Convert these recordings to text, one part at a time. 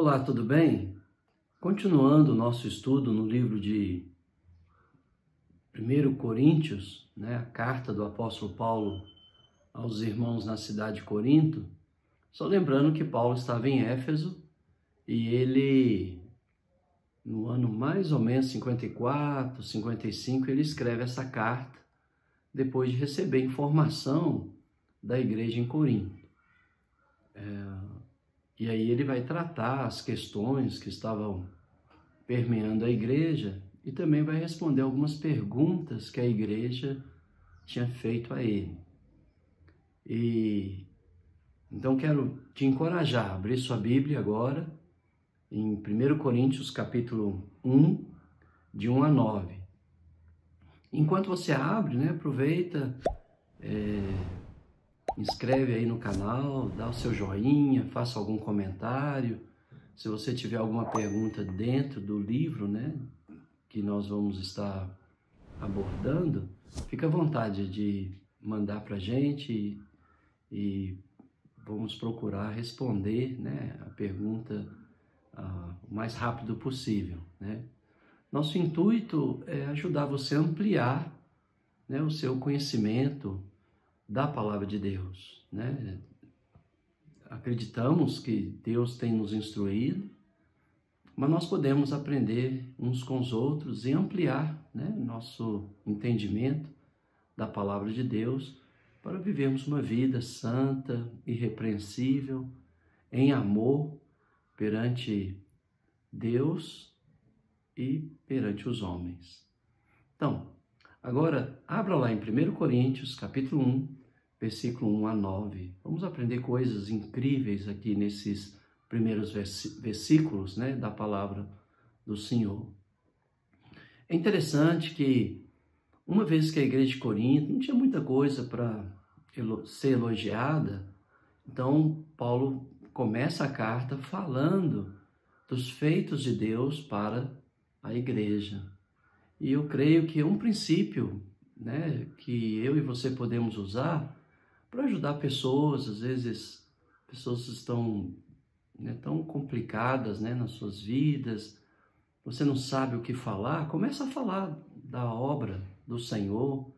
Olá, tudo bem? Continuando o nosso estudo no livro de 1 Coríntios, a carta do apóstolo Paulo aos irmãos na cidade de Corinto, só lembrando que Paulo estava em Éfeso e ele, no ano mais ou menos 54, 55, ele escreve essa carta depois de receber informação da igreja em Corinto. E aí ele vai tratar as questões que estavam permeando a igreja e também vai responder algumas perguntas que a igreja tinha feito a ele. Então quero te encorajar a abrir sua Bíblia agora em 1 Coríntios capítulo 1, de 1 a 9. Enquanto você abre, aproveita, inscreve aí no canal, dá o seu joinha, faça algum comentário. Se você tiver alguma pergunta dentro do livro, que nós vamos estar abordando, fica à vontade de mandar para a gente e vamos procurar responder, a pergunta o mais rápido possível, Nosso intuito é ajudar você a ampliar, o seu conhecimento da palavra de Deus, Acreditamos que Deus tem nos instruído, mas nós podemos aprender uns com os outros e ampliar, nosso entendimento da palavra de Deus para vivermos uma vida santa, irrepreensível, em amor perante Deus e perante os homens. Então, agora abra lá em 1 Coríntios, capítulo 1, versículo 1 a 9. Vamos aprender coisas incríveis aqui nesses primeiros versículos, da palavra do Senhor. É interessante que, uma vez que a igreja de Corinto não tinha muita coisa para ser elogiada, então Paulo começa a carta falando dos feitos de Deus para a igreja. E eu creio que é um princípio, que eu e você podemos usar para ajudar pessoas. Às vezes, pessoas estão tão complicadas nas suas vidas, você não sabe o que falar, começa a falar da obra do Senhor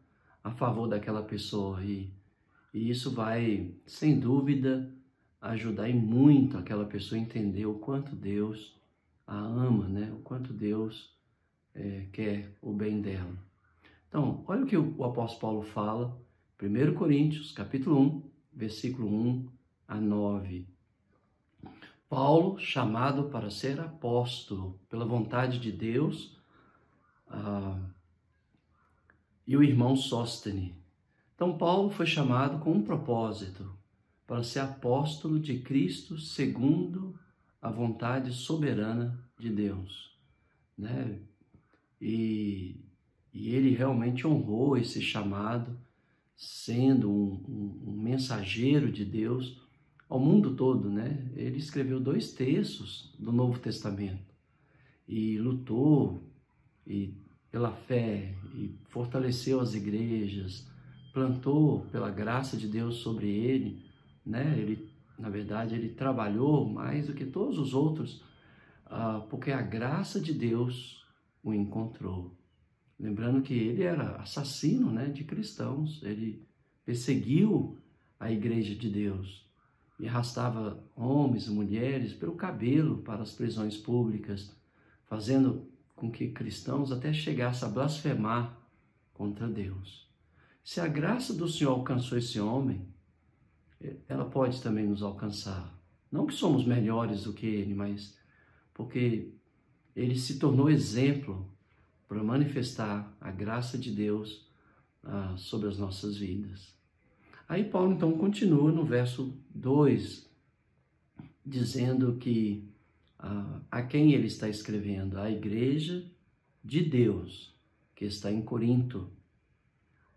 a favor daquela pessoa e isso vai, sem dúvida, ajudar muito aquela pessoa a entender o quanto Deus a ama, o quanto Deus quer o bem dela. Então, olha o que o apóstolo Paulo fala, 1 Coríntios, capítulo 1, versículo 1 a 9. Paulo, chamado para ser apóstolo pela vontade de Deus, e o irmão Sóstene. Então, Paulo foi chamado com um propósito, para ser apóstolo de Cristo segundo a vontade soberana de Deus, E ele realmente honrou esse chamado, sendo um mensageiro de Deus ao mundo todo, Ele escreveu 2 terços do Novo Testamento e lutou pela fé e fortaleceu as igrejas, plantou pela graça de Deus sobre ele, Ele, na verdade, ele trabalhou mais do que todos os outros, porque a graça de Deus o encontrou. Lembrando que ele era assassino, de cristãos, ele perseguiu a igreja de Deus e arrastava homens e mulheres pelo cabelo para as prisões públicas, fazendo com que cristãos até chegassem a blasfemar contra Deus. Se a graça do Senhor alcançou esse homem, ela pode também nos alcançar. Não que somos melhores do que ele, mas porque ele se tornou exemplo para manifestar a graça de Deus sobre as nossas vidas. Aí Paulo então continua no verso 2, dizendo que a quem ele está escrevendo? A igreja de Deus, que está em Corinto,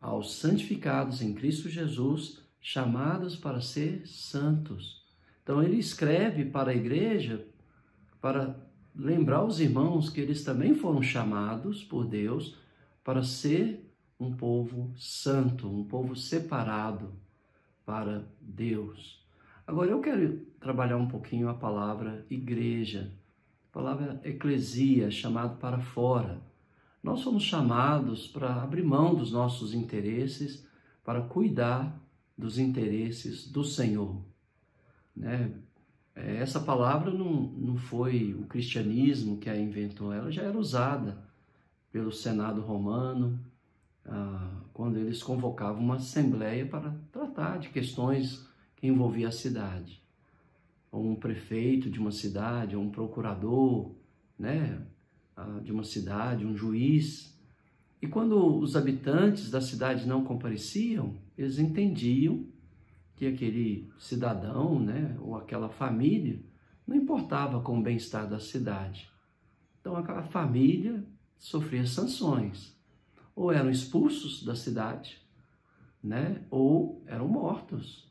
aos santificados em Cristo Jesus, chamados para ser santos. Então ele escreve para a igreja para lembrar os irmãos que eles também foram chamados por Deus para ser um povo santo, um povo separado para Deus. Agora eu quero trabalhar um pouquinho a palavra igreja, a palavra eclesia, chamado para fora. Nós somos chamados para abrir mão dos nossos interesses, para cuidar dos interesses do Senhor, né? Essa palavra não foi o cristianismo que a inventou, ela já era usada pelo Senado romano, quando eles convocavam uma assembleia para tratar de questões que envolviam a cidade. Ou um prefeito de uma cidade, ou um procurador, né, de uma cidade, um juiz. E quando os habitantes da cidade não compareciam, eles entendiam que aquele cidadão, né, ou aquela família não importava com o bem-estar da cidade. Então aquela família sofria sanções. Ou eram expulsos da cidade, né, ou eram mortos.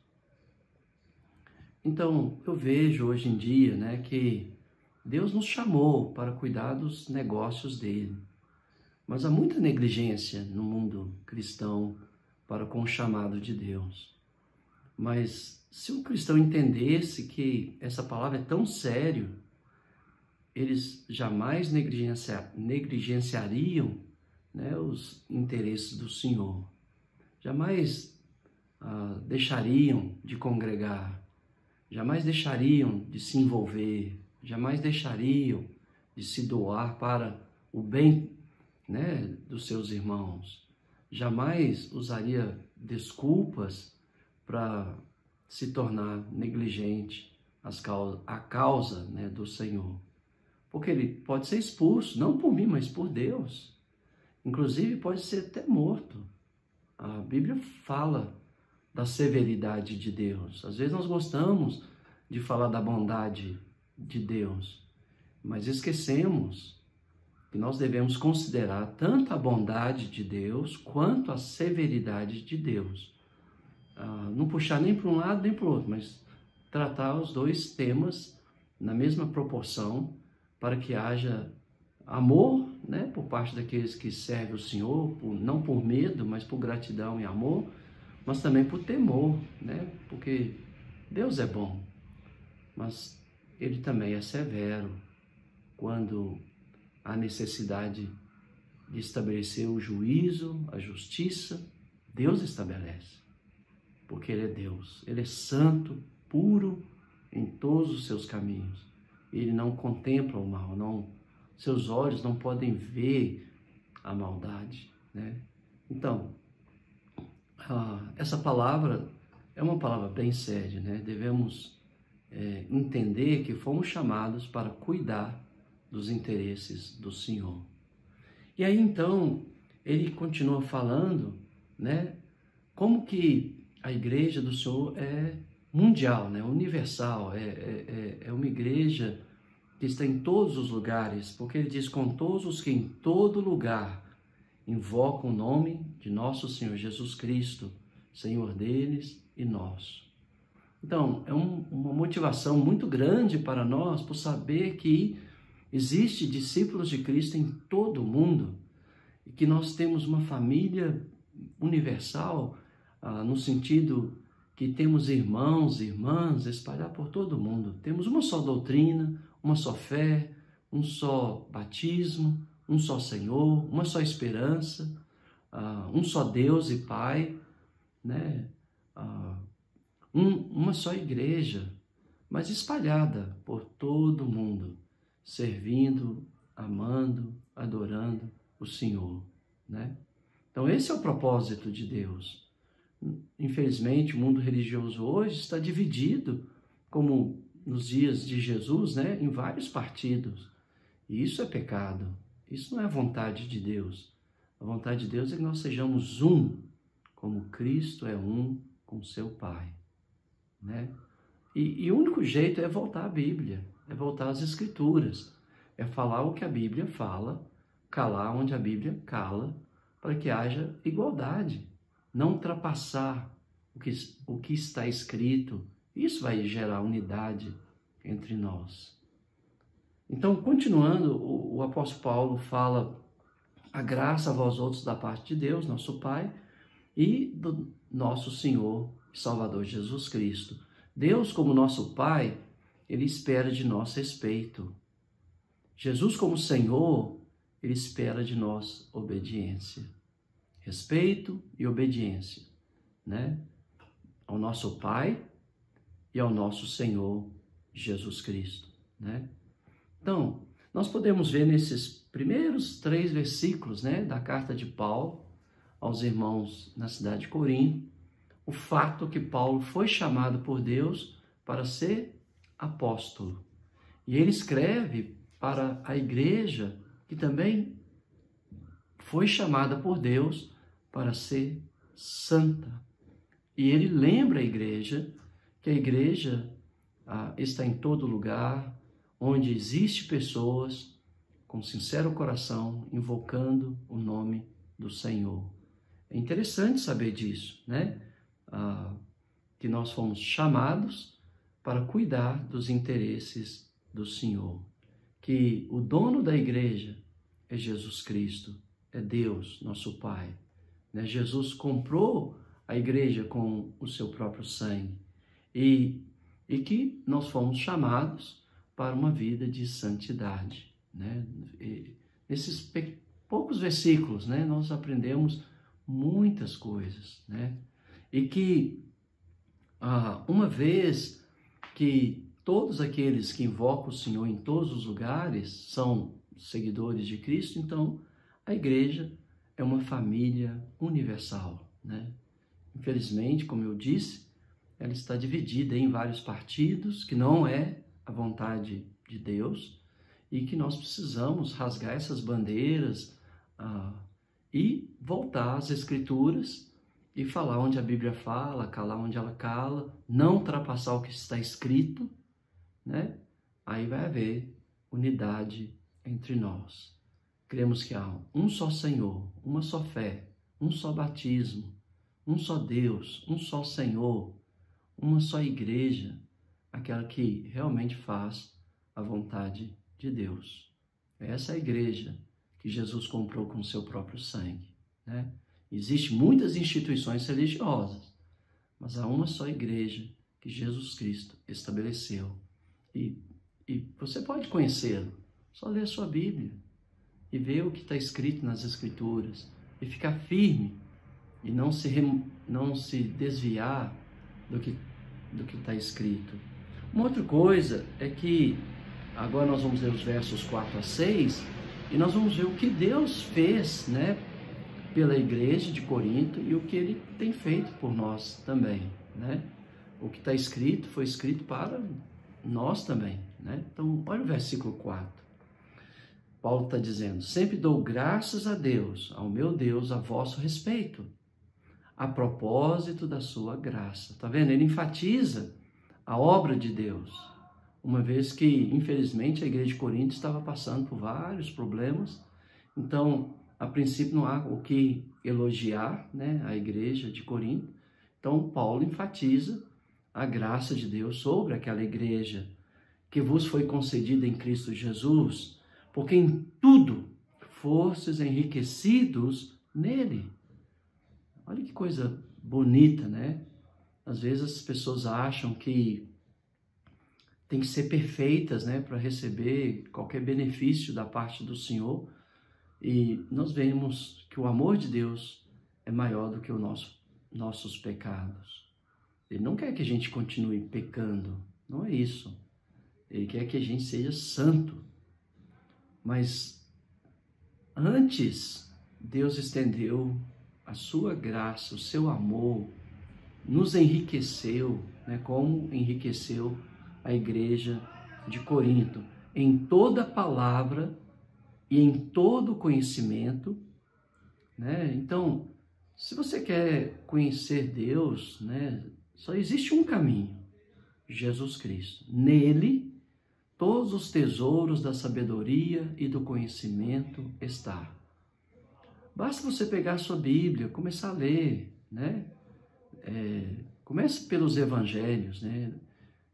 Então eu vejo hoje em dia, né, que Deus nos chamou para cuidar dos negócios dele. Mas há muita negligência no mundo cristão para com o chamado de Deus. Mas se o cristão entendesse que essa palavra é tão séria, eles jamais negligenciariam, né, os interesses do Senhor. Jamais deixariam de congregar, jamais deixariam de se envolver, jamais deixariam de se doar para o bem, né, dos seus irmãos. Jamais usaria desculpas para se tornar negligente à causa, né, do Senhor. Porque ele pode ser expulso, não por mim, mas por Deus. Inclusive pode ser até morto. A Bíblia fala da severidade de Deus. Às vezes nós gostamos de falar da bondade de Deus, mas esquecemos que nós devemos considerar tanto a bondade de Deus quanto a severidade de Deus. Não puxar nem para um lado nem para o outro, mas tratar os dois temas na mesma proporção para que haja amor, né, por parte daqueles que servem o Senhor, não por medo, mas por gratidão e amor, mas também por temor, né, porque Deus é bom, mas Ele também é severo quando há necessidade de estabelecer o juízo, a justiça. Deus estabelece, porque Ele é Deus, Ele é santo, puro em todos os seus caminhos. Ele não contempla o mal, seus olhos não podem ver a maldade, né? Então, essa palavra é uma palavra bem séria, né? Devemos entender que fomos chamados para cuidar dos interesses do Senhor. E aí, então, ele continua falando, né, como que a igreja do Senhor é mundial, né, universal, é uma igreja que está em todos os lugares, porque ele diz, com todos os que em todo lugar invocam o nome de nosso Senhor Jesus Cristo, Senhor deles e nosso. Então, é uma motivação muito grande para nós por saber que existe discípulos de Cristo em todo o mundo e que nós temos uma família universal, no sentido que temos irmãos e irmãs espalhados por todo o mundo. Temos uma só doutrina, uma só fé, um só batismo, um só Senhor, uma só esperança, um só Deus e Pai, né? Uma só igreja, mas espalhada por todo o mundo, servindo, amando, adorando o Senhor, né? Então esse é o propósito de Deus. Infelizmente, o mundo religioso hoje está dividido, como nos dias de Jesus, né, em vários partidos. E isso é pecado. Isso não é a vontade de Deus. A vontade de Deus é que nós sejamos um, como Cristo é um com seu Pai, né? E o único jeito é voltar à Bíblia, é voltar às Escrituras, é falar o que a Bíblia fala, calar onde a Bíblia cala, para que haja igualdade, não ultrapassar o que está escrito. Isso vai gerar unidade entre nós. Então, continuando, o apóstolo Paulo fala a graça a vós outros da parte de Deus, nosso Pai, e do nosso Senhor e Salvador Jesus Cristo. Deus, como nosso Pai, Ele espera de nós respeito. Jesus, como Senhor, Ele espera de nós obediência. Respeito e obediência, né? Ao nosso Pai e ao nosso Senhor Jesus Cristo, né? Então, nós podemos ver nesses primeiros 3 versículos, né, da carta de Paulo aos irmãos na cidade de Corinto, o fato que Paulo foi chamado por Deus para ser apóstolo. E ele escreve para a igreja que também foi chamada por Deus para ser santa. E ele lembra a igreja que a igreja está em todo lugar, onde existe pessoas com sincero coração invocando o nome do Senhor. É interessante saber disso, né? Que nós fomos chamados para cuidar dos interesses do Senhor. Que o dono da igreja é Jesus Cristo, é Deus, nosso Pai, né? Jesus comprou a igreja com o seu próprio sangue e que nós fomos chamados para uma vida de santidade, né? Nesses poucos versículos, né, nós aprendemos muitas coisas, né? E que uma vez que todos aqueles que invocam o Senhor em todos os lugares são seguidores de Cristo, então a igreja é uma família universal, né? Infelizmente, como eu disse, ela está dividida em vários partidos, que não é a vontade de Deus, e que nós precisamos rasgar essas bandeiras e voltar às Escrituras e falar onde a Bíblia fala, calar onde ela cala, não ultrapassar o que está escrito, né? Aí vai haver unidade entre nós. Cremos que há um só Senhor, uma só fé, um só batismo, um só Deus, um só Senhor, uma só igreja, aquela que realmente faz a vontade de Deus. Essa é a igreja que Jesus comprou com o seu próprio sangue, né? Existem muitas instituições religiosas, mas há uma só igreja que Jesus Cristo estabeleceu. E você pode conhecê-lo, só ler a sua Bíblia e ver o que está escrito nas Escrituras e ficar firme e não se desviar do que está escrito. Uma outra coisa é que agora nós vamos ler os versos 4 a 6 e nós vamos ver o que Deus fez, né, pela igreja de Corinto e o que Ele tem feito por nós também, né? O que está escrito foi escrito para nós também, né? Então, olha o versículo 4. Paulo está dizendo: sempre dou graças a Deus, ao meu Deus, a vosso respeito, a propósito da sua graça. Tá vendo? Ele enfatiza a obra de Deus, uma vez que, infelizmente, a igreja de Corinto estava passando por vários problemas. Então, a princípio, não há o que elogiar, né, a igreja de Corinto. Então, Paulo enfatiza a graça de Deus sobre aquela igreja que vos foi concedida em Cristo Jesus, porque em tudo fostes enriquecidos nele. Olha que coisa bonita, né? Às vezes as pessoas acham que tem que ser perfeitas, né, para receber qualquer benefício da parte do Senhor. E nós vemos que o amor de Deus é maior do que os nossos pecados. Ele não quer que a gente continue pecando, não é isso. Ele quer que a gente seja santo. Mas antes, Deus estendeu a sua graça, o seu amor, nos enriqueceu, né, como enriqueceu a igreja de Corinto, em toda palavra e em todo conhecimento, né? Então, se você quer conhecer Deus, né, só existe um caminho: Jesus Cristo. Nele, todos os tesouros da sabedoria e do conhecimento estão. Basta você pegar a sua Bíblia, começar a ler, né? Comece pelos evangelhos, né?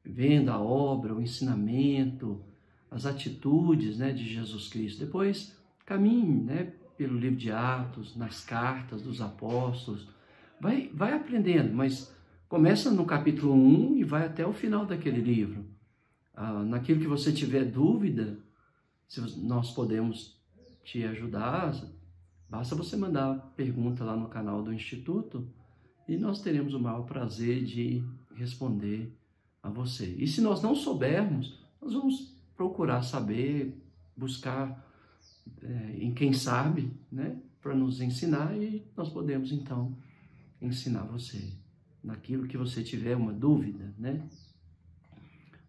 Vendo a obra, o ensinamento, as atitudes, né, de Jesus Cristo. Depois caminhe, né, pelo livro de Atos, nas cartas dos apóstolos. Vai aprendendo, mas Começa no capítulo 1 e vai até o final daquele livro. Naquilo que você tiver dúvida, se nós podemos te ajudar, basta você mandar pergunta lá no canal do Instituto e nós teremos o maior prazer de responder a você. E se nós não soubermos, nós vamos procurar saber, buscar em quem sabe, né, para nos ensinar, e nós podemos então ensinar você naquilo que você tiver uma dúvida, né?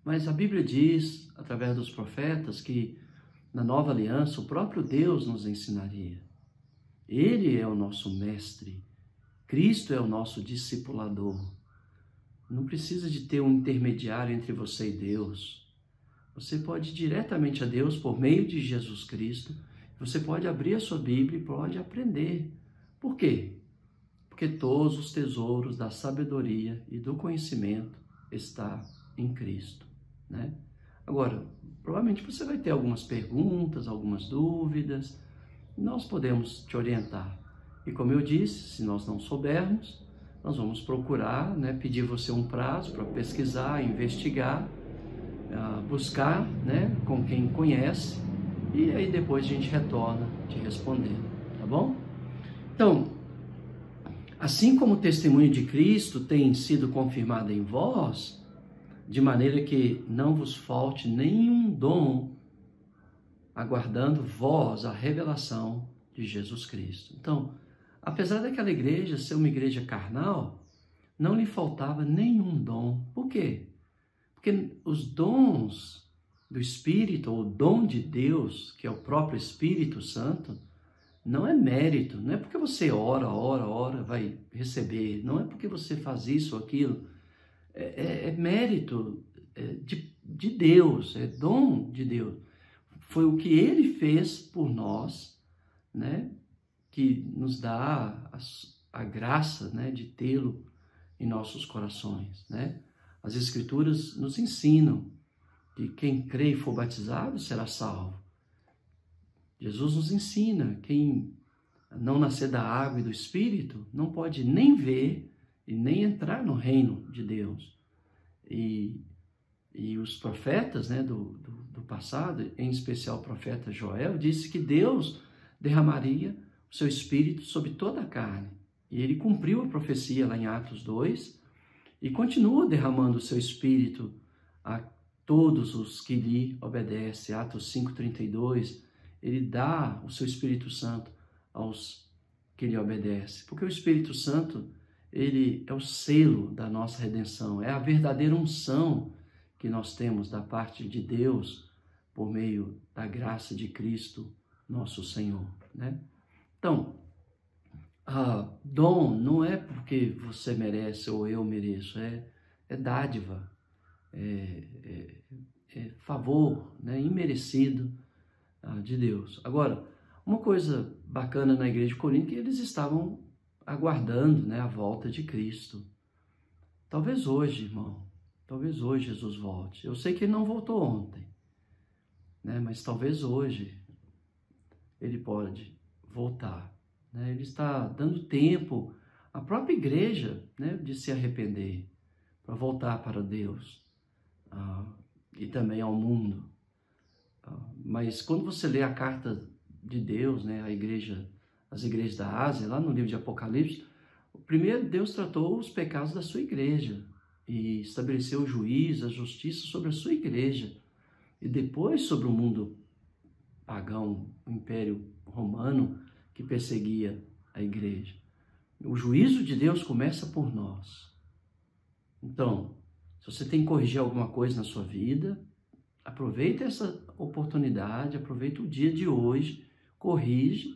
Mas a Bíblia diz, através dos profetas, que na nova aliança o próprio Deus nos ensinaria. Ele é o nosso mestre, Cristo é o nosso discipulador. Não precisa de ter um intermediário entre você e Deus. Você pode ir diretamente a Deus por meio de Jesus Cristo. Você pode abrir a sua Bíblia e pode aprender. Por quê? Porque todos os tesouros da sabedoria e do conhecimento estão em Cristo, né? Agora, provavelmente você vai ter algumas perguntas, algumas dúvidas. Nós podemos te orientar. E como eu disse, se nós não soubermos, nós vamos procurar, né, pedir você um prazo para pesquisar, investigar, buscar, né, com quem conhece, e aí depois a gente retorna te respondendo, tá bom? Então, assim como o testemunho de Cristo tem sido confirmado em vós, de maneira que não vos falte nenhum dom, aguardando vós a revelação de Jesus Cristo. Então, apesar daquela igreja ser uma igreja carnal, não lhe faltava nenhum dom. Por quê? Porque os dons do Espírito, ou o dom de Deus, que é o próprio Espírito Santo, não é mérito, não é porque você ora, vai receber, não é porque você faz isso ou aquilo, é mérito de Deus, é dom de Deus. Foi o que Ele fez por nós, né, que nos dá a graça, né, de tê-lo em nossos corações, né? As Escrituras nos ensinam que quem crê e for batizado será salvo. Jesus nos ensina, quem não nascer da água e do Espírito não pode nem ver e nem entrar no reino de Deus. E os profetas, né, do passado, em especial o profeta Joel, disse que Deus derramaria o seu Espírito sobre toda a carne. E ele cumpriu a profecia lá em Atos 2 e continua derramando o seu Espírito a todos os que lhe obedecem. Atos 5:32, ele dá o seu Espírito Santo aos que lhe obedecem. Porque o Espírito Santo, ele é o selo da nossa redenção, é a verdadeira unção que nós temos da parte de Deus por meio da graça de Cristo, nosso Senhor, né? Então, dom não é porque você merece ou eu mereço, é dádiva, é favor, né, imerecido de Deus. Agora, uma coisa bacana na igreja de Corinto é que eles estavam aguardando, né, a volta de Cristo. Talvez hoje, irmão, talvez hoje Jesus volte. Eu sei que ele não voltou ontem, né, mas talvez hoje ele pode voltar, né? Ele está dando tempo à própria igreja, né, de se arrepender, para voltar para Deus e também ao mundo. Mas quando você lê a carta de Deus, né, as igrejas da Ásia, lá no livro de Apocalipse, primeiro Deus tratou os pecados da sua igreja e estabeleceu o juízo, a justiça sobre a sua igreja, e depois sobre o mundo pagão, o Império Romano, que perseguia a igreja. O juízo de Deus começa por nós. Então, se você tem que corrigir alguma coisa na sua vida, aproveita essa oportunidade, aproveita o dia de hoje, corrige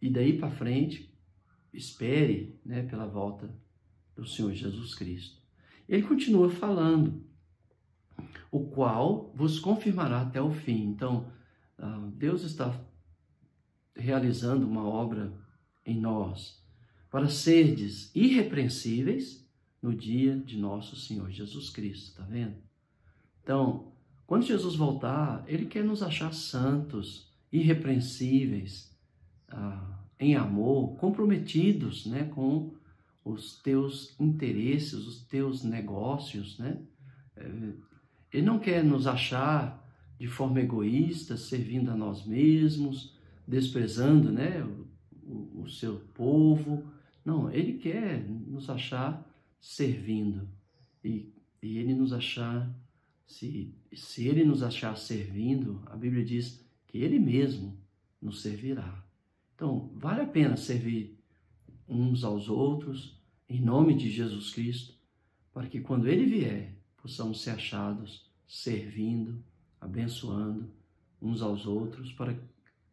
e daí para frente espere, né, pela volta do Senhor Jesus Cristo. Ele continua falando, o qual vos confirmará até o fim. Então, Deus está realizando uma obra em nós para serdes irrepreensíveis no dia de nosso Senhor Jesus Cristo, tá vendo? Então, quando Jesus voltar, Ele quer nos achar santos, irrepreensíveis, em amor, comprometidos, né, com os teus interesses, os teus negócios, né? Ele não quer nos achar de forma egoísta, servindo a nós mesmos, desprezando, né, o seu povo. Não, ele quer nos achar servindo. E ele nos achar, se ele nos achar servindo, a Bíblia diz que ele mesmo nos servirá. Então, vale a pena servir uns aos outros, em nome de Jesus Cristo, para que quando ele vier, possamos ser achados servindo, abençoando uns aos outros, para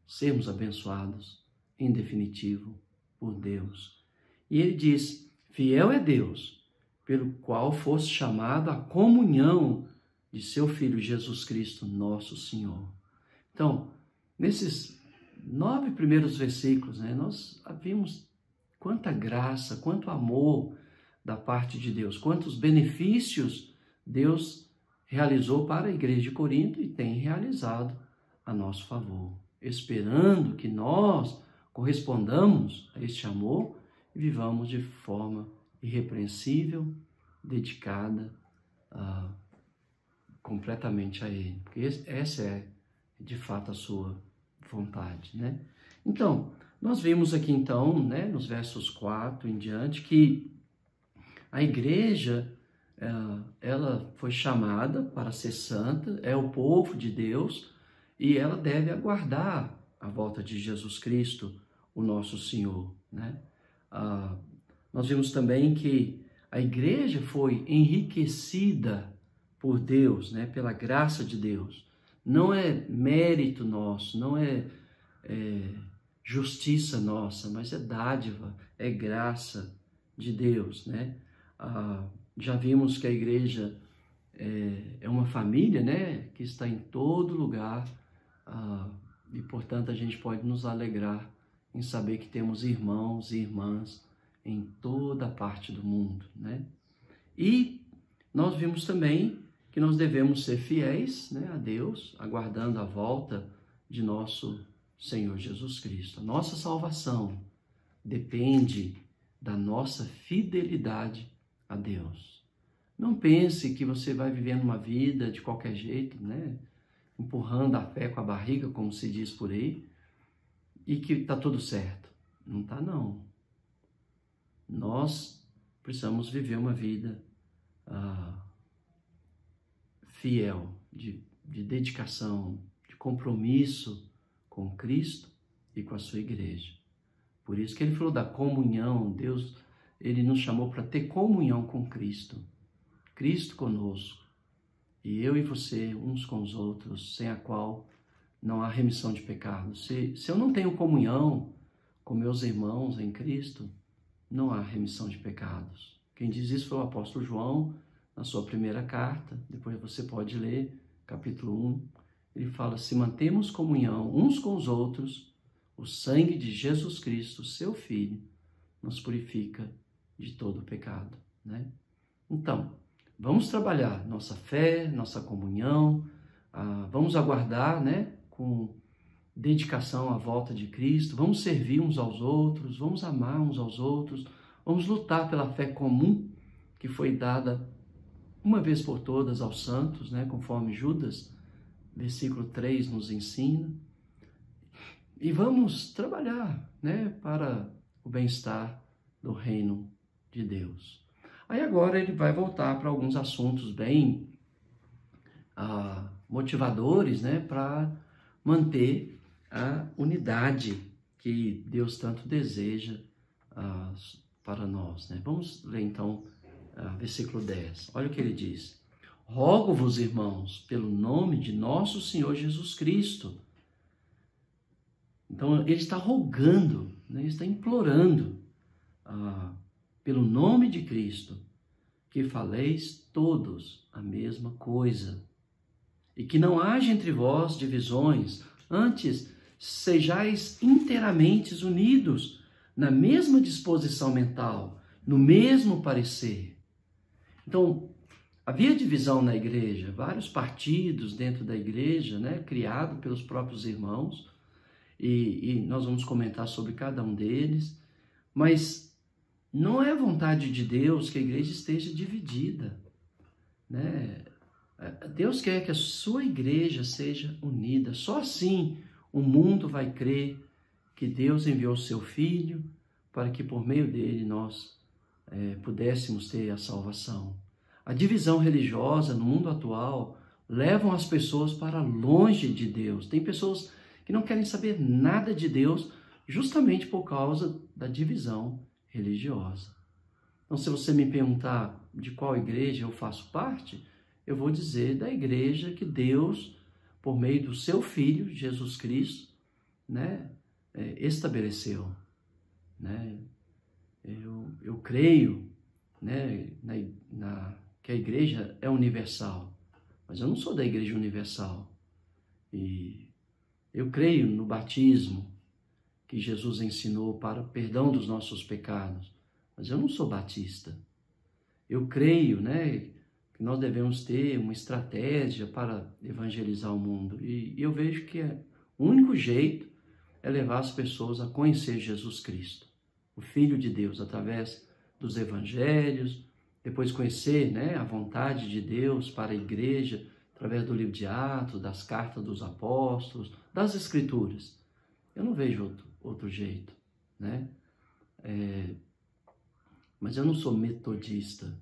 sermos abençoados, em definitivo, por Deus. E ele diz: fiel é Deus, pelo qual foste chamado à comunhão de seu Filho Jesus Cristo, nosso Senhor. Então, nesses 9 primeiros versículos, né, nós vimos quanta graça, quanto amor da parte de Deus, quantos benefícios Deus realizou para a igreja de Corinto e tem realizado a nosso favor, esperando que nós correspondamos a este amor e vivamos de forma irrepreensível, dedicada completamente a Ele, porque essa é de fato a sua vontade, né? Então, nós vimos aqui então, né, nos versos 4 em diante, que a igreja, ela foi chamada para ser santa, é o povo de Deus, e ela deve aguardar a volta de Jesus Cristo, o nosso Senhor, né? Nós vimos também que a igreja foi enriquecida por Deus, né, pela graça de Deus. Não é mérito nosso, não é justiça nossa, mas é dádiva, é graça de Deus, né? Já vimos que a igreja é uma família, né, que está em todo lugar, e portanto a gente pode nos alegrar em saber que temos irmãos e irmãs em toda parte do mundo, né? E nós vimos também que nós devemos ser fiéis, né, a Deus, aguardando a volta de nosso Senhor Jesus Cristo. A nossa salvação depende da nossa fidelidade a Deus. Não pense que você vai vivendo uma vida de qualquer jeito, né, empurrando a fé com a barriga, como se diz por aí, e que está tudo certo. Não está, não. Nós precisamos viver uma vida fiel, de dedicação, de compromisso com Cristo e com a sua igreja. Por isso que ele falou da comunhão. Deus, ele nos chamou para ter comunhão com Cristo. Cristo conosco. E eu e você, uns com os outros, sem a qual não há remissão de pecados. Se eu não tenho comunhão com meus irmãos em Cristo, não há remissão de pecados. Quem diz isso foi o apóstolo João, na sua primeira carta. Depois você pode ler, capítulo 1. Ele fala: se mantemos comunhão uns com os outros, o sangue de Jesus Cristo, seu Filho, nos purifica de todo pecado, né? Então, vamos trabalhar nossa fé, nossa comunhão, vamos aguardar, né, com dedicação à volta de Cristo, vamos servir uns aos outros, vamos amar uns aos outros, vamos lutar pela fé comum que foi dada uma vez por todas aos santos, né, conforme Judas, versículo 3, nos ensina. E vamos trabalhar, né, para o bem-estar do reino de Deus. Aí agora ele vai voltar para alguns assuntos bem motivadores, né, para manter a unidade que Deus tanto deseja para nós, né? Vamos ler então versículo 10. Olha o que ele diz: rogo-vos, irmãos, pelo nome de nosso Senhor Jesus Cristo. Então ele está rogando, né? Ele está implorando pelo nome de Cristo, que faleis todos a mesma coisa, e que não haja entre vós divisões, antes sejais inteiramente unidos na mesma disposição mental, no mesmo parecer. Então, havia divisão na igreja, vários partidos dentro da igreja, né, criado pelos próprios irmãos, e nós vamos comentar sobre cada um deles, mas Não é vontade de Deus que a igreja esteja dividida, né? Deus quer que a sua igreja seja unida. Só assim o mundo vai crer que Deus enviou o seu Filho para que por meio dele nós pudéssemos ter a salvação. A divisão religiosa no mundo atual levam as pessoas para longe de Deus. Tem pessoas que não querem saber nada de Deus justamente por causa da divisão religiosa. Então, se você me perguntar de qual igreja eu faço parte, eu vou dizer da igreja que Deus, por meio do seu Filho, Jesus Cristo, né, estabeleceu. Né? Eu creio, né, que a igreja é universal, mas eu não sou da igreja universal. E eu creio no batismo que Jesus ensinou para o perdão dos nossos pecados, mas eu não sou batista. Eu creio, né, que nós devemos ter uma estratégia para evangelizar o mundo. E eu vejo que o único jeito é levar as pessoas a conhecer Jesus Cristo, o Filho de Deus, através dos evangelhos, depois conhecer, né, a vontade de Deus para a igreja, através do livro de Atos, das cartas dos apóstolos, das Escrituras. Eu não vejo outro jeito, né? Mas eu não sou metodista.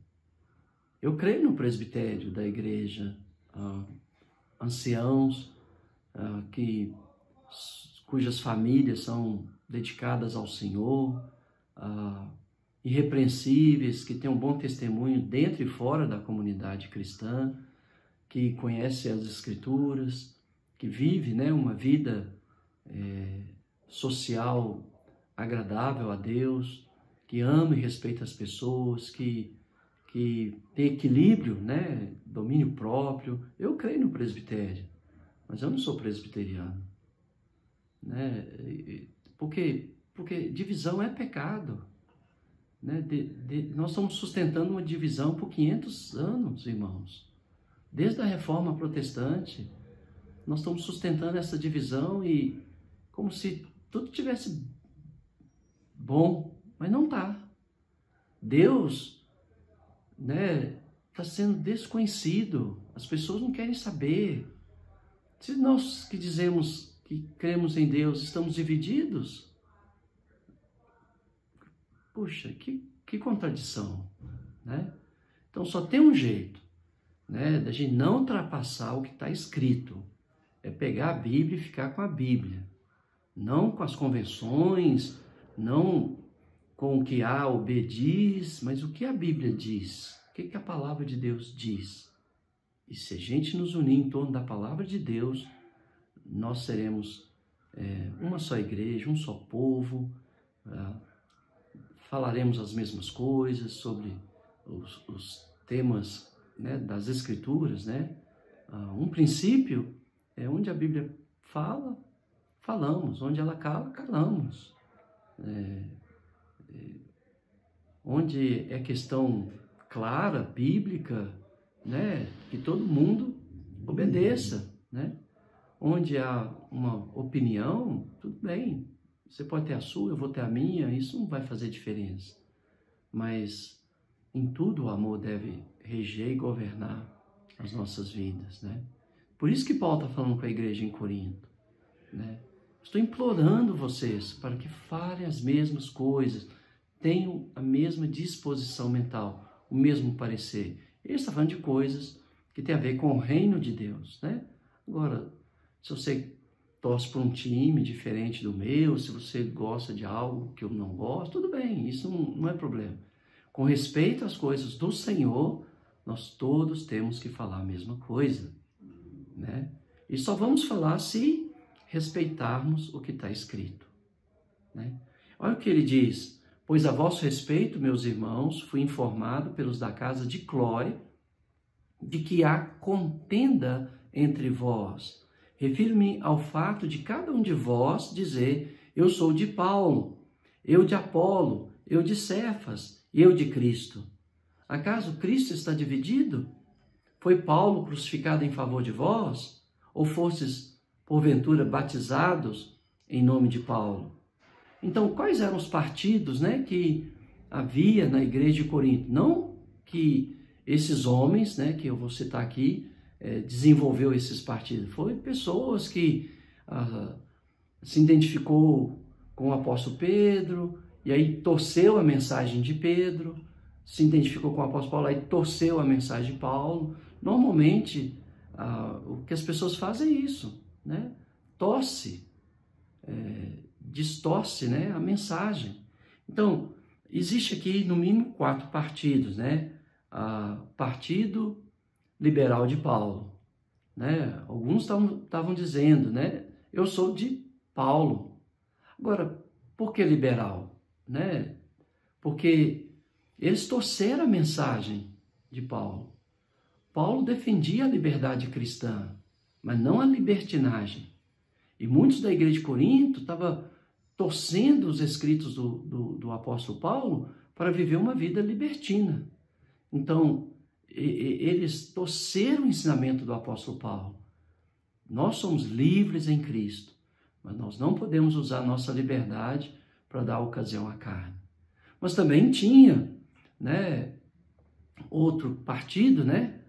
Eu creio no presbitério da igreja, anciãos cujas famílias são dedicadas ao Senhor, irrepreensíveis, que têm um bom testemunho dentro e fora da comunidade cristã, que conhece as Escrituras, que vive, né, uma vida social agradável a Deus, que ama e respeita as pessoas, que tem equilíbrio, né, domínio próprio. Eu creio no presbitério, mas eu não sou presbiteriano, né? Porque divisão é pecado, né? Nós estamos sustentando uma divisão por 500 anos, irmãos. Desde a Reforma Protestante, nós estamos sustentando essa divisão e como se tudo tivesse bom, mas não está. Deus, né, está sendo desconhecido. As pessoas não querem saber. Se nós que dizemos que cremos em Deus estamos divididos, puxa, que contradição, né? Então só tem um jeito, né, da gente não ultrapassar o que está escrito. É pegar a Bíblia e ficar com a Bíblia. Não com as convenções, não com o que A ou B diz, mas o que a Bíblia diz. O que a palavra de Deus diz. E se a gente nos unir em torno da palavra de Deus, nós seremos uma só igreja, um só povo, falaremos as mesmas coisas sobre os temas, né, das Escrituras, né? Um princípio é onde a Bíblia fala, falamos, onde ela cala, calamos. Onde é questão clara, bíblica, né, que todo mundo obedeça, né? Onde há uma opinião, tudo bem, você pode ter a sua, eu vou ter a minha, isso não vai fazer diferença. Mas em tudo o amor deve reger e governar as nossas vidas, né? Por isso que Paulo está falando com a igreja em Corinto, né? Estou implorando vocês para que falem as mesmas coisas, tenham a mesma disposição mental, o mesmo parecer. Ele está falando de coisas que tem a ver com o reino de Deus, né? Agora, se você torce por um time diferente do meu, se você gosta de algo que eu não gosto, tudo bem, isso não é problema. Com respeito às coisas do Senhor, nós todos temos que falar a mesma coisa, né? E só vamos falar se respeitarmos o que está escrito, né? Olha o que ele diz: pois a vosso respeito, meus irmãos, fui informado pelos da casa de Cloé de que há contenda entre vós. Refiro-me ao fato de cada um de vós dizer: eu sou de Paulo, eu de Apolo, eu de Cefas, eu de Cristo. Acaso Cristo está dividido? Foi Paulo crucificado em favor de vós? Ou fostes, porventura, batizados em nome de Paulo? Então, quais eram os partidos, né, que havia na igreja de Corinto. Não que esses homens, né, que eu vou citar aqui, desenvolveu esses partidos. Foi pessoas que se identificou com o apóstolo Pedro, e aí torceu a mensagem de Pedro, se identificou com o apóstolo Paulo, aí torceu a mensagem de Paulo. Normalmente, o que as pessoas fazem é isso, né? Distorce, né, a mensagem. Então, existe aqui no mínimo 4 partidos, né? Partido Liberal de Paulo, né? Alguns estavam dizendo, né? Eu sou de Paulo. Agora, por que liberal, né? Porque eles torceram a mensagem de Paulo. Paulo defendia a liberdade cristã, mas não a libertinagem. E muitos da igreja de Corinto estavam torcendo os escritos do apóstolo Paulo para viver uma vida libertina. Então, eles torceram o ensinamento do apóstolo Paulo. Nós somos livres em Cristo, mas nós não podemos usar a nossa liberdade para dar ocasião à carne. Mas também tinha, né, outro partido, né,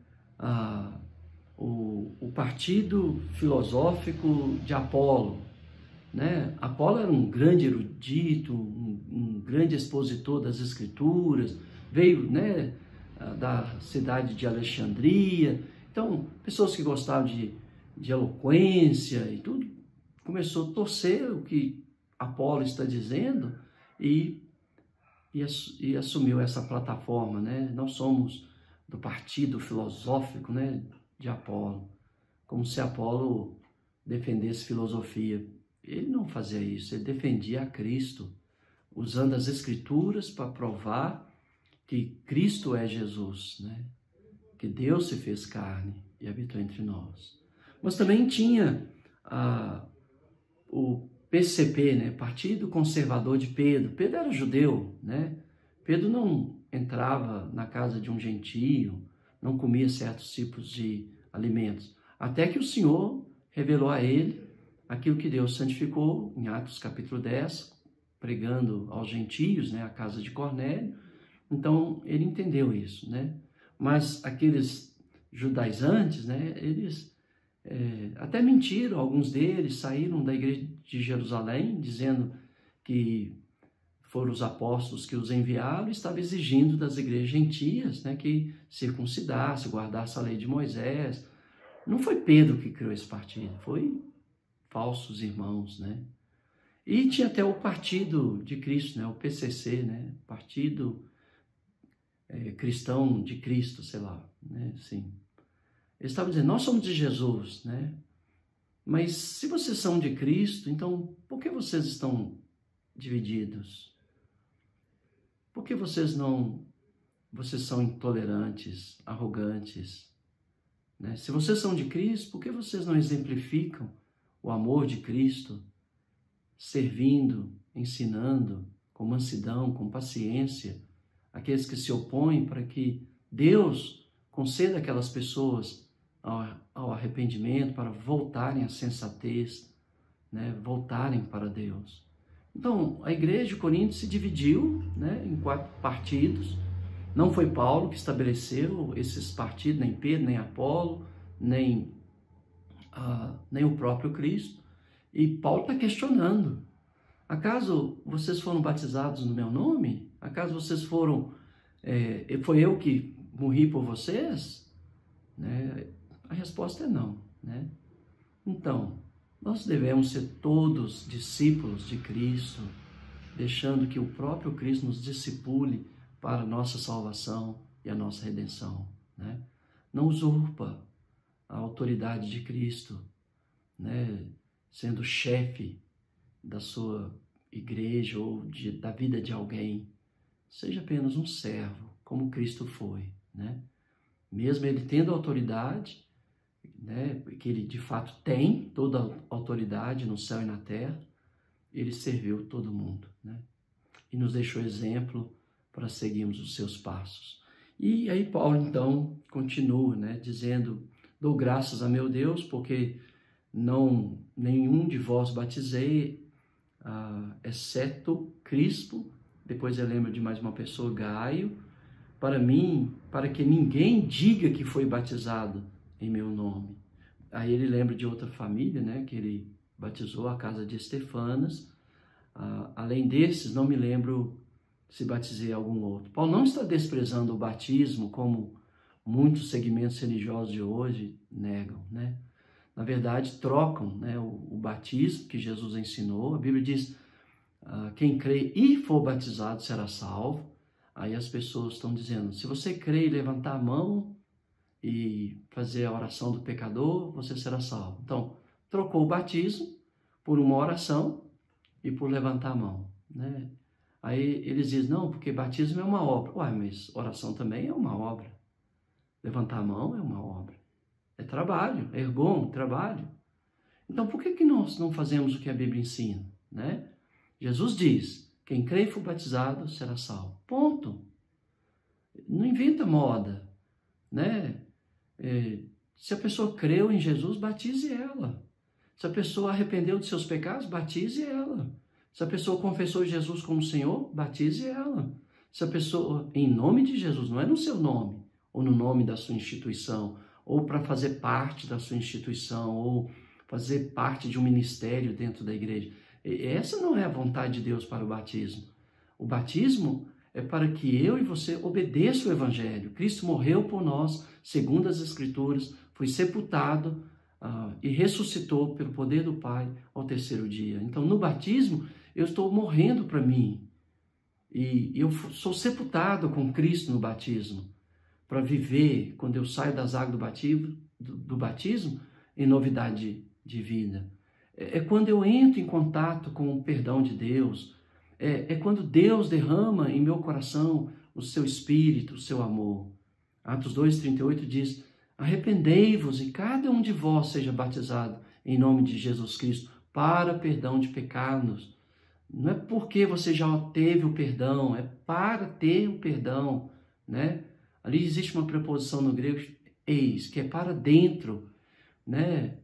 o partido filosófico de Apolo, né? Apolo era um grande erudito, um grande expositor das Escrituras, veio, né, da cidade de Alexandria. Então, pessoas que gostavam de eloquência e tudo, começou a torcer o que Apolo está dizendo e assumiu essa plataforma, né? Nós somos do partido filosófico, né, de Apolo, como se Apolo defendesse filosofia. Ele não fazia isso, ele defendia a Cristo, usando as Escrituras para provar que Cristo é Jesus, né? Que Deus se fez carne e habitou entre nós. Mas também tinha o PCP, né? Partido Conservador de Pedro. Pedro era judeu, né? Pedro não entrava na casa de um gentio, não comia certos tipos de alimentos, até que o Senhor revelou a ele aquilo que Deus santificou em Atos capítulo 10, pregando aos gentios, né, a casa de Cornélio. Então, ele entendeu isso, né? Mas aqueles judaizantes, né, eles até mentiram, alguns deles saíram da igreja de Jerusalém, dizendo que foram os apóstolos que os enviaram e estavam exigindo das igrejas gentias, né, que circuncidasse, guardasse a lei de Moisés. Não foi Pedro que criou esse partido, foi falsos irmãos, né? E tinha até o Partido de Cristo, né, o PCC, né, Partido Cristão de Cristo, sei lá, né, assim. Eles estavam dizendo, nós somos de Jesus, né? Mas se vocês são de Cristo, então por que vocês estão divididos? Por que vocês são intolerantes, arrogantes, né? Se vocês são de Cristo, por que vocês não exemplificam o amor de Cristo, servindo, ensinando, com mansidão, com paciência, aqueles que se opõem, para que Deus conceda àquelas pessoas ao arrependimento, para voltarem à sensatez, né? Voltarem para Deus. Então, a igreja de Corinto se dividiu, né, em 4 partidos. Não foi Paulo que estabeleceu esses partidos, nem Pedro, nem Apolo, nem o próprio Cristo. E Paulo está questionando. Acaso vocês foram batizados no meu nome? Acaso vocês foram... foi eu que morri por vocês? Né? A resposta é não, né? Então, nós devemos ser todos discípulos de Cristo, deixando que o próprio Cristo nos discipule para a nossa salvação e a nossa redenção, né? Não usurpa a autoridade de Cristo, né? Sendo chefe da sua igreja ou da vida de alguém. Seja apenas um servo, como Cristo foi, né? Mesmo ele tendo autoridade, né, que ele de fato tem toda a autoridade no céu e na terra, ele serviu todo mundo, né? E nos deixou exemplo para seguirmos os seus passos. E aí Paulo então continua, né, dizendo, dou graças a meu Deus, porque nenhum de vós batizei, exceto Crispo, depois ele lembra de mais uma pessoa, Gaio, para mim, para que ninguém diga que foi batizado em meu nome. Aí ele lembra de outra família, né, que ele batizou, a casa de Estefanas. Além desses, não me lembro se batizei algum outro. Paulo não está desprezando o batismo como muitos segmentos religiosos de hoje negam, né? Na verdade, trocam, né, o batismo que Jesus ensinou. A Bíblia diz, quem crê e for batizado será salvo. Aí as pessoas estão dizendo, se você crê e levantar a mão e fazer a oração do pecador, você será salvo. Então, trocou o batismo por uma oração e por levantar a mão, né? Aí eles dizem, não, porque batismo é uma obra. Uai, mas oração também é uma obra. Levantar a mão é uma obra. É trabalho, é ergon, trabalho. Então, por que nós não fazemos o que a Bíblia ensina, né? Jesus diz, quem crê e for batizado será salvo. Ponto. Não inventa moda, né? Se a pessoa creu em Jesus, batize ela. Se a pessoa arrependeu de seus pecados, batize ela. Se a pessoa confessou Jesus como Senhor, batize ela. Se a pessoa, em nome de Jesus, não é no seu nome, ou no nome da sua instituição, ou para fazer parte da sua instituição, ou fazer parte de um ministério dentro da igreja. Essa não é a vontade de Deus para o batismo. O batismo é para que eu e você obedeça o Evangelho. Cristo morreu por nós, segundo as Escrituras, foi sepultado e ressuscitou pelo poder do Pai ao terceiro dia. Então, no batismo, eu estou morrendo para mim. E eu sou sepultado com Cristo no batismo, para viver, quando eu saio das águas do batismo, em novidade de vida. É quando eu entro em contato com o perdão de Deus. É quando Deus derrama em meu coração o seu espírito, o seu amor. Atos 2,38 diz, arrependei-vos e cada um de vós seja batizado em nome de Jesus Cristo para perdão de pecados. Não é porque você já teve o perdão, é para ter o perdão, né? Ali existe uma preposição no grego, eis, que é para dentro, né?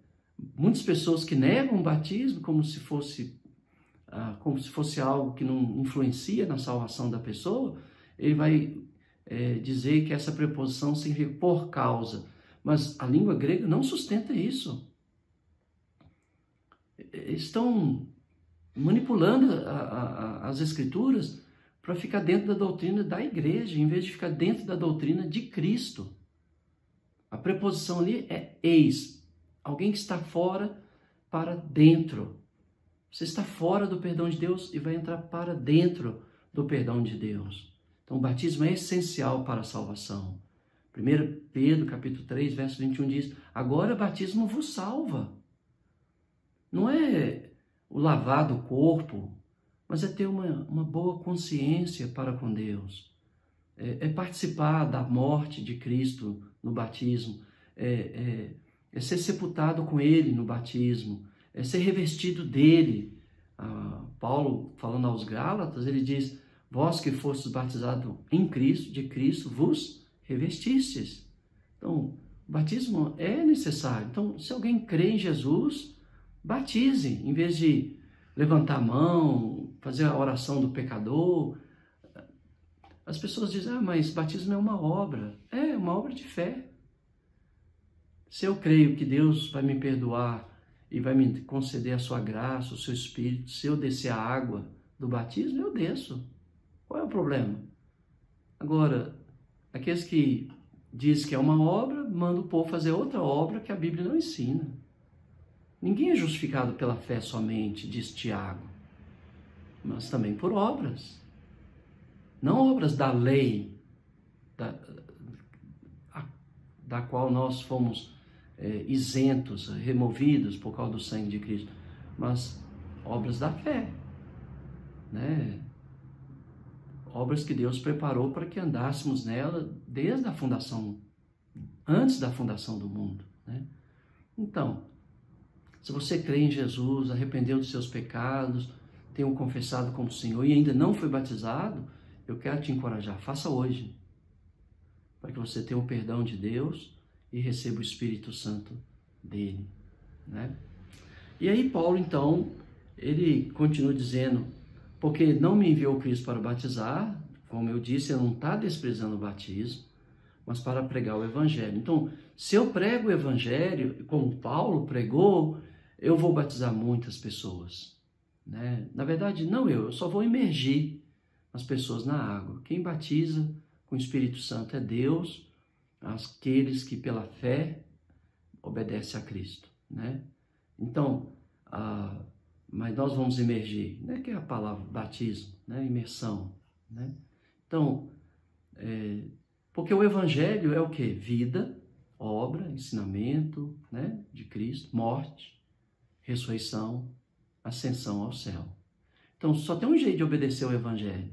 Muitas pessoas que negam o batismo como se fosse algo que não influencia na salvação da pessoa, ele vai dizer que essa preposição significa por causa. Mas a língua grega não sustenta isso. Estão manipulando as escrituras para ficar dentro da doutrina da igreja, em vez de ficar dentro da doutrina de Cristo. A preposição ali é eis, alguém que está fora para dentro. Você está fora do perdão de Deus e vai entrar para dentro do perdão de Deus. Então, o batismo é essencial para a salvação. 1 Pedro, capítulo 3, verso 21 diz, agora o batismo vos salva. Não é o lavar do corpo, mas é ter uma boa consciência para com Deus. É participar da morte de Cristo no batismo. É ser sepultado com Ele no batismo. É ser revestido dele. Paulo, falando aos Gálatas, ele diz, vós que fostes batizados em Cristo, de Cristo, vos revestistes. Então, o batismo é necessário. Então, se alguém crê em Jesus, batize, em vez de levantar a mão, fazer a oração do pecador. As pessoas dizem, mas batismo é uma obra. É uma obra de fé. Se eu creio que Deus vai me perdoar e vai me conceder a sua graça, o seu Espírito, se eu descer a água do batismo, eu desço. Qual é o problema? Agora, aqueles que dizem que é uma obra, mandam o povo fazer outra obra que a Bíblia não ensina. Ninguém é justificado pela fé somente, diz Tiago, mas também por obras. Não obras da lei, da qual nós fomos isentos, removidos por causa do sangue de Cristo, mas obras da fé, né? Obras que Deus preparou para que andássemos nela desde a fundação, antes da fundação do mundo, né? Então, se você crê em Jesus, arrependeu dos seus pecados, tem o confessado como Senhor e ainda não foi batizado, eu quero te encorajar, faça hoje, para que você tenha o perdão de Deus e receba o Espírito Santo dele, né? E aí Paulo, então, ele continua dizendo, porque não me enviou Cristo para batizar, como eu disse, ele não está desprezando o batismo, mas para pregar o evangelho. Então, se eu prego o evangelho, como Paulo pregou, eu vou batizar muitas pessoas, né? Na verdade, não eu só vou imergir as pessoas na água. Quem batiza com o Espírito Santo é Deus, aqueles que pela fé obedecem a Cristo, né? Então, mas nós vamos imergir, né? Que é a palavra batismo, né? Imersão, né? Então, porque o evangelho é o quê? Vida, obra, ensinamento, né? De Cristo, morte, ressurreição, ascensão ao céu. Então, só tem um jeito de obedecer ao evangelho: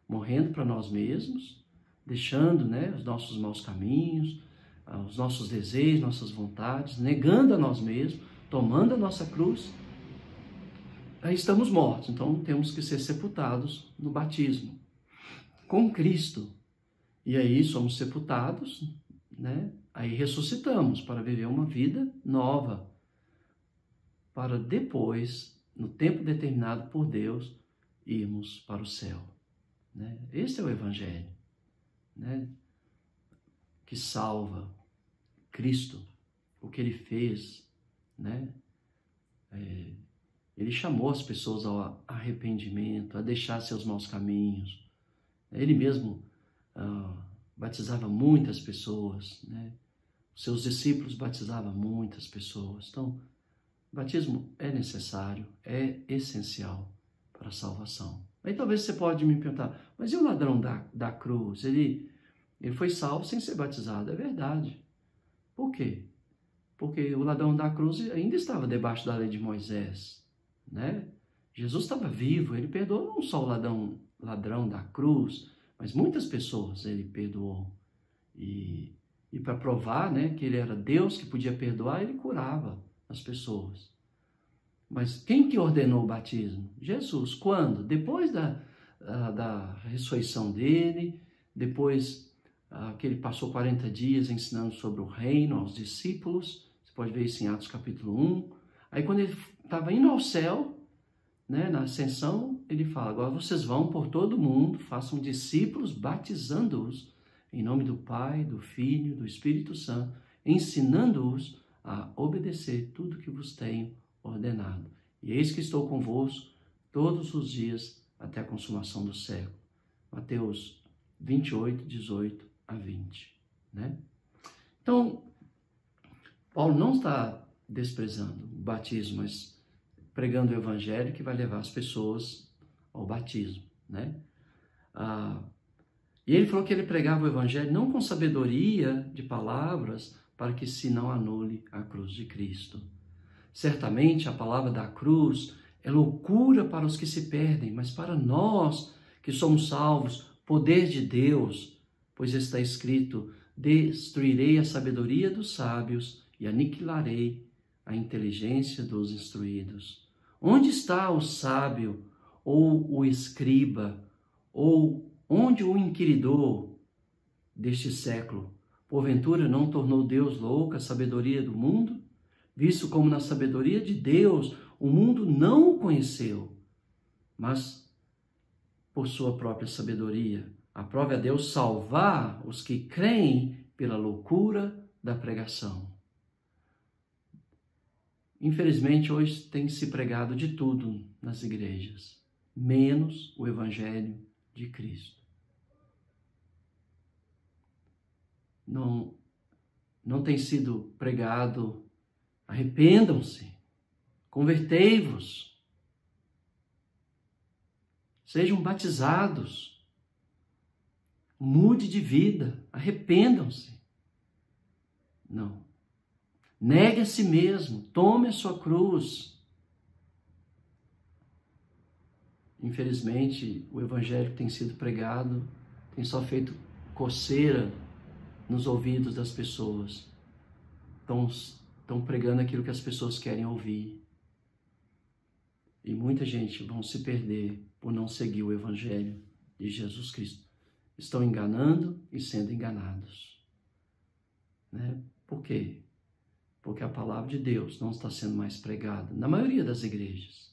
morrendo para nós mesmos, deixando, né, os nossos maus caminhos, os nossos desejos, nossas vontades, negando a nós mesmos, tomando a nossa cruz. Aí estamos mortos, então temos que ser sepultados no batismo com Cristo. E aí somos sepultados, né? Aí ressuscitamos para viver uma vida nova, para depois, no tempo determinado por Deus, irmos para o céu, né? Esse é o evangelho, né? Que salva, Cristo, o que ele fez, né? Ele chamou as pessoas ao arrependimento, a deixar seus maus caminhos. Ele mesmo batizava muitas pessoas, né? Seus discípulos batizavam muitas pessoas. Então, o batismo é necessário, é essencial para a salvação. Aí talvez você pode me perguntar, mas e o ladrão da cruz? Ele foi salvo sem ser batizado. É verdade. Por quê? Porque o ladrão da cruz ainda estava debaixo da lei de Moisés, né? Jesus estava vivo, ele perdoou não só o ladrão da cruz, mas muitas pessoas ele perdoou. E para provar, né, que ele era Deus que podia perdoar, ele curava as pessoas. Mas quem que ordenou o batismo? Jesus. Quando? Depois da ressurreição dele, depois que ele passou 40 dias ensinando sobre o reino aos discípulos. Você pode ver isso em Atos capítulo 1. Aí quando ele estava indo ao céu, né, na ascensão, ele fala: agora vocês vão por todo o mundo, façam discípulos, batizando-os em nome do Pai, do Filho, do Espírito Santo, ensinando-os a obedecer tudo que vos tenho ordenado. E eis que estou convosco todos os dias até a consumação do século. Mateus 28, 18 a 20. Né? Então, Paulo não está desprezando o batismo, mas pregando o evangelho que vai levar as pessoas ao batismo, né? E ele falou que ele pregava o evangelho não com sabedoria de palavras, para que se não anule a cruz de Cristo. Certamente a palavra da cruz é loucura para os que se perdem, mas para nós que somos salvos, poder de Deus, pois está escrito: destruirei a sabedoria dos sábios e aniquilarei a inteligência dos instruídos. Onde está o sábio, ou o escriba, ou onde o inquiridor deste século? Porventura não tornou Deus louca a sabedoria do mundo? Visto como na sabedoria de Deus o mundo não o conheceu, mas por sua própria sabedoria aprove a Deus salvar os que creem pela loucura da pregação. Infelizmente, hoje tem se pregado de tudo nas igrejas, menos o Evangelho de Cristo. Não tem sido pregado: arrependam-se, convertei-vos, sejam batizados, mude de vida, arrependam-se. Não. Negue a si mesmo, tome a sua cruz. Infelizmente, o evangelho que tem sido pregado tem só feito coceira nos ouvidos das pessoas. Estão pregando aquilo que as pessoas querem ouvir. E muita gente vão se perder por não seguir o evangelho de Jesus Cristo. Estão enganando e sendo enganados. Né? Por quê? Porque a palavra de Deus não está sendo mais pregada na maioria das igrejas.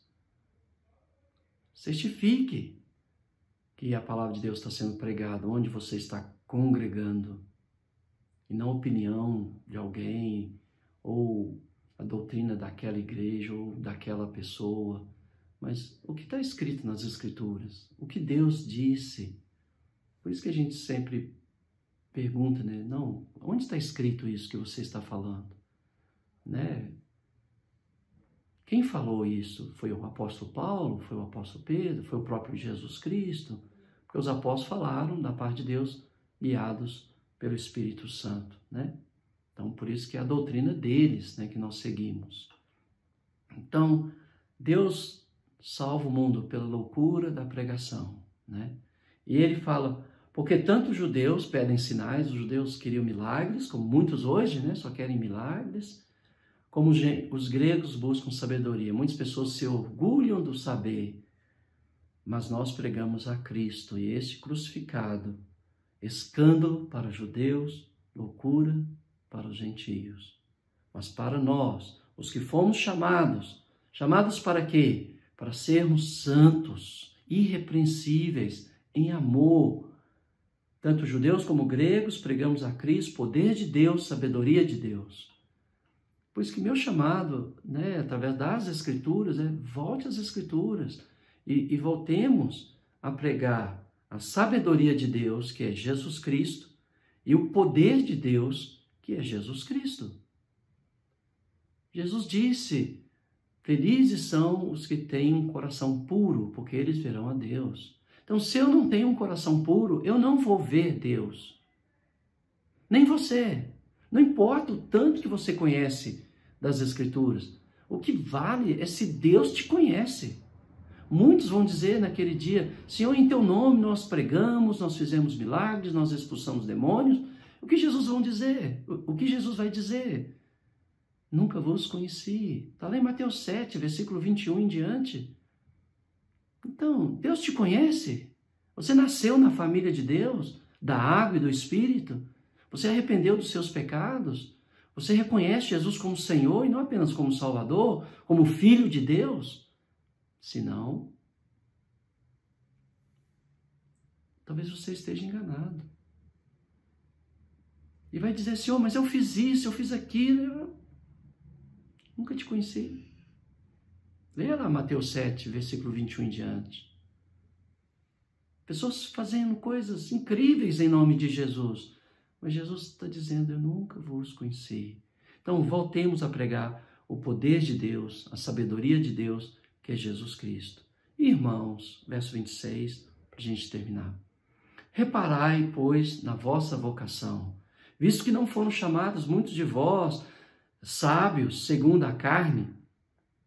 Certifique que a palavra de Deus está sendo pregada, onde você está congregando, e não a opinião de alguém, ou a doutrina daquela igreja, ou daquela pessoa, mas o que está escrito nas Escrituras, o que Deus disse. Por isso que a gente sempre pergunta, né? Não, onde está escrito isso que você está falando? Né? Quem falou isso? Foi o apóstolo Paulo? Foi o apóstolo Pedro? Foi o próprio Jesus Cristo? Porque os apóstolos falaram da parte de Deus, guiados pelo Espírito Santo, né? Então, por isso que é a doutrina deles, né, que nós seguimos. Então, Deus salva o mundo pela loucura da pregação, né? E ele fala, porque tanto os judeus pedem sinais, os judeus queriam milagres, como muitos hoje, né, só querem milagres, como os gregos buscam sabedoria. Muitas pessoas se orgulham do saber, mas nós pregamos a Cristo e este crucificado, escândalo para judeus, loucura para os gentios. Mas para nós, os que fomos chamados para quê? Para sermos santos, irrepreensíveis, em amor. Tanto judeus como gregos pregamos a Cristo, poder de Deus, sabedoria de Deus. Por isso que meu chamado, né, através das Escrituras, volte às Escrituras e voltemos a pregar a sabedoria de Deus, que é Jesus Cristo, e o poder de Deus, que é Jesus Cristo. Jesus disse, felizes são os que têm um coração puro, porque eles verão a Deus. Então, se eu não tenho um coração puro, eu não vou ver Deus. Nem você. Não importa o tanto que você conhece das Escrituras. O que vale é se Deus te conhece. Muitos vão dizer naquele dia, Senhor, em teu nome nós pregamos, nós fizemos milagres, nós expulsamos demônios. O que Jesus vai dizer? O que Jesus vai dizer? Nunca vos conheci. Está lá em Mateus 7, versículo 21 em diante. Então, Deus te conhece. Você nasceu na família de Deus, da água e do Espírito. Você arrependeu dos seus pecados. Você reconhece Jesus como Senhor e não apenas como Salvador, como Filho de Deus. Senão, talvez você esteja enganado. E vai dizer, Senhor, mas eu fiz isso, eu fiz aquilo. Eu nunca te conheci. Leia lá Mateus 7, versículo 21 em diante. Pessoas fazendo coisas incríveis em nome de Jesus. Mas Jesus está dizendo, eu nunca vos conheci. Então, voltemos a pregar o poder de Deus, a sabedoria de Deus, que é Jesus Cristo. Irmãos, verso 26, para a gente terminar. Reparai, pois, na vossa vocação, visto que não foram chamados muitos de vós, sábios, segundo a carne,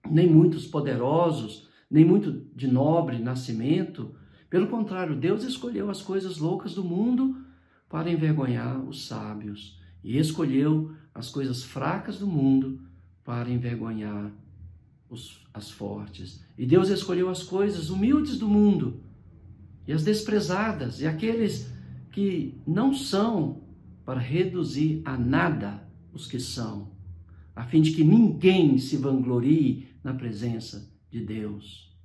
nem muitos poderosos, nem muito de nobre nascimento. Pelo contrário, Deus escolheu as coisas loucas do mundo para envergonhar os sábios, e escolheu as coisas fracas do mundo para envergonhar as fortes. E Deus escolheu as coisas humildes do mundo, e as desprezadas, e aqueles que não são, para reduzir a nada os que são, a fim de que ninguém se vanglorie na presença de Deus.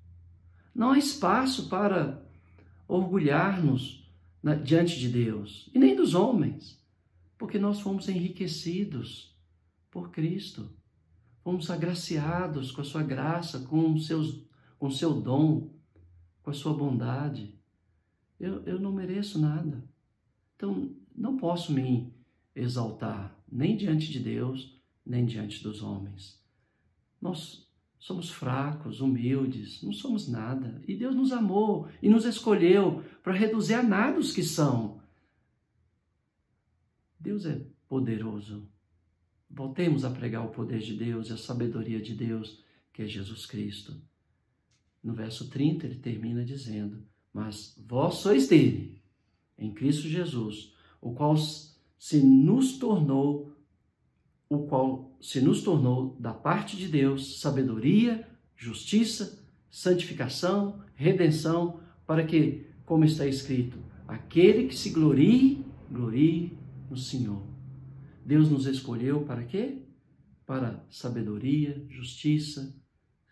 Não há espaço para orgulhar-nos diante de Deus, e nem dos homens, porque nós fomos enriquecidos por Cristo, fomos agraciados com a sua graça, com o seu dom, com a sua bondade. Eu não mereço nada, então não posso me exaltar, nem diante de Deus, nem diante dos homens. Nós somos fracos, humildes, não somos nada. E Deus nos amou e nos escolheu para reduzir a nada os que são. Deus é poderoso. Voltemos a pregar o poder de Deus e a sabedoria de Deus, que é Jesus Cristo. No verso 30 ele termina dizendo, mas vós sois dele, em Cristo Jesus, o qual se nos tornou da parte de Deus sabedoria, justiça, santificação, redenção, para que, como está escrito, aquele que se glorie, glorie no Senhor. Deus nos escolheu para quê? Para sabedoria, justiça,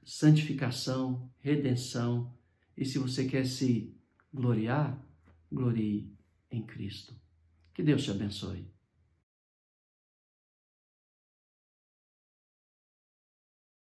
santificação, redenção E se você quer se gloriar, glorie em Cristo. Que Deus te abençoe.